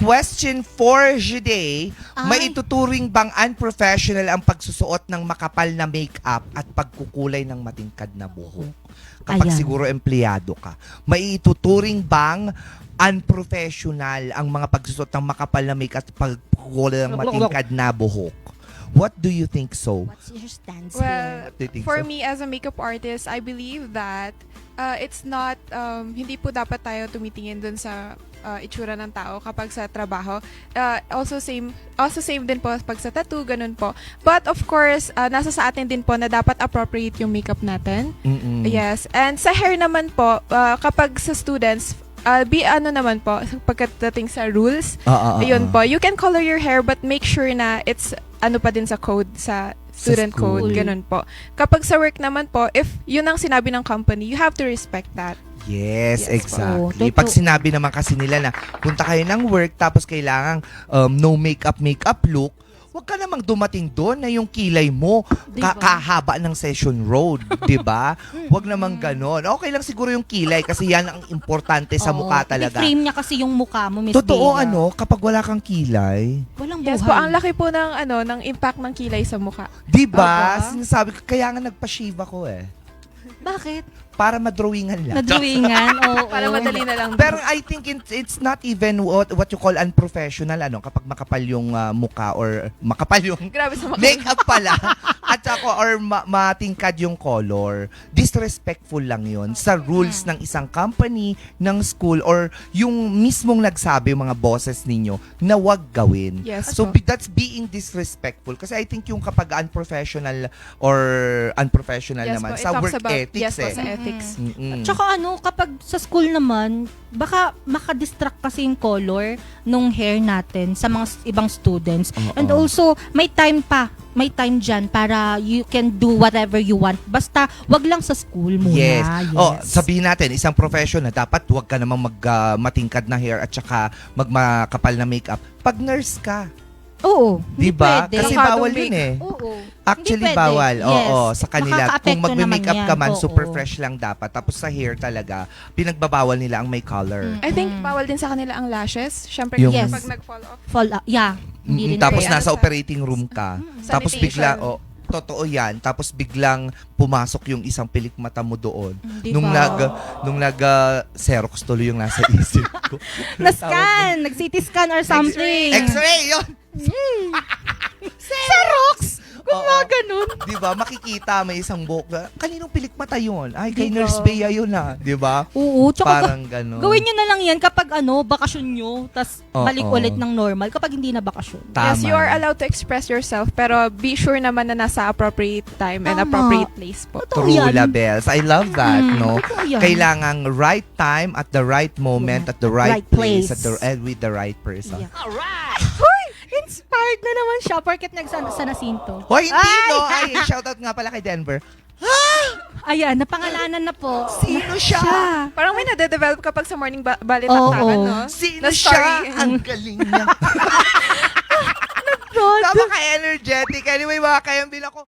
question for today, maituturing bang unprofessional ang pagsusuot ng makapal na makeup at pagkukulay ng matingkad na buhok? Kapag Ayan. siguro empleyado ka, maituturing bang unprofessional ang mga pagsusuot ng makapal na makeup at pagkukulay ng matingkad na buhok? What do you think so? What's your stance Well, Do you think for so? me as a makeup artist, I believe that it's not, hindi po dapat tayo tumitingin dun sa itsura ng tao kapag sa trabaho. Also same din po pag sa tattoo, ganun po. But of course, nasa sa atin din po na dapat appropriate yung makeup natin. Mm-mm. Yes. And sa hair naman po, kapag sa students, naman po, pagkadating sa rules, ayun po, you can color your hair but make sure na it's ano pa din sa code, sa student school. code, ganun po. Kapag sa work naman po, if yun ang sinabi ng company, you have to respect that. Yes, Yes, exactly. po. Pag sinabi naman kasi nila na punta kayo ng work tapos kailangan no makeup look, wag ka namang dumating doon na yung kilay mo Diba? kahaba ng session road, 'di ba? Wag namang ganon. Okay lang siguro yung kilay kasi yan ang importante sa Oo. mukha talaga. I-frame niya kasi yung mukha mo, Miss Totoo Bea. kapag wala kang kilay, Walang Yes buhay. po, ang laki po ng ng impact ng kilay sa mukha. 'di ba? Opo. Sinasabi ko kaya nga nagpa-shave ako Bakit? para madrawingan lang. Nadrawingan, oo. Para madali na lang. Pero I think it's not even what you call unprofessional kapag makapal yung mukha or makapal yung Grabe sa makeup pala at ako or matingkad yung color. Disrespectful lang yun sa rules ng isang company, ng school or yung mismong nagsabi yung mga bosses ninyo na wag gawin. Yes So po. that's being disrespectful kasi I think yung kapag unprofessional or unprofessional Yes naman po, it sa talks work about, ethics yes po, sa ethics. Mm-mm. Tsaka kapag sa school naman, baka makadistract kasi yung color nung hair natin sa mga ibang students. Oo. And also, may time dyan para you can do whatever you want. Basta, wag lang sa school muna. Yes. Yes. Oh, sabihin natin, isang profession na dapat huwag ka namang matingkad na hair at saka magmakapal na makeup. Pag nurse ka, Oo. di ba? Hindi pwede. Kasi Masyadong bawal big. yun eh. Oo. Actually, Hindi pwede. bawal. Yes. Oo, sa kanila. Kung Makaka-apekto magme-makeup naman ka yan. man, Oo. super fresh lang dapat. Tapos sa hair talaga, pinagbabawal nila ang may color. I think bawal din sa kanila ang lashes. Syempre, Yung- Yes. kapag nag-fall off. Fall out. Yeah. Hindi rin Tapos pwede. nasa Ano sa- operating room ka. Tapos bigla, Sanitation. totoo yan. Tapos biglang pumasok yung isang pilik mata mo doon. Di Nung ba? Xerox tuloy yung nasa isip ko. Na-scan. Nag-CT scan or something. X-ray yun! Xerox! Kung Oo. mga ganun. Di ba? Makikita may isang buhok. Kaninong pilik mata yun? Ay, kay Di ba? Nurse Bea yun Di ba? Oo. Tsaka Parang gano'n. gawin nyo na lang yan kapag bakasyon nyo, tas Oo. balik ulit ng normal kapag hindi na bakasyon. Tama. Yes, you are allowed to express yourself, pero be sure naman na nasa appropriate time and Tama. appropriate place po. Totoo True, yan. Labels. I love that, no? Totoo yan. Kailangang right time at the right moment at the right, Right place. and with the right person. Yeah. Hoy! Inspired na naman siya porket nagsanasinto. Hoy, hindi Ay! no. Ay, shoutout nga pala kay Denver. Ayan, napangalanan na po. Sino siya? Parang may nade-develop kapag sa morning Oo. balitaktakan, no? Sino Na siya? story. Ang galing niya. God. Napaka-energetic. Anyway, mga kayambin ako.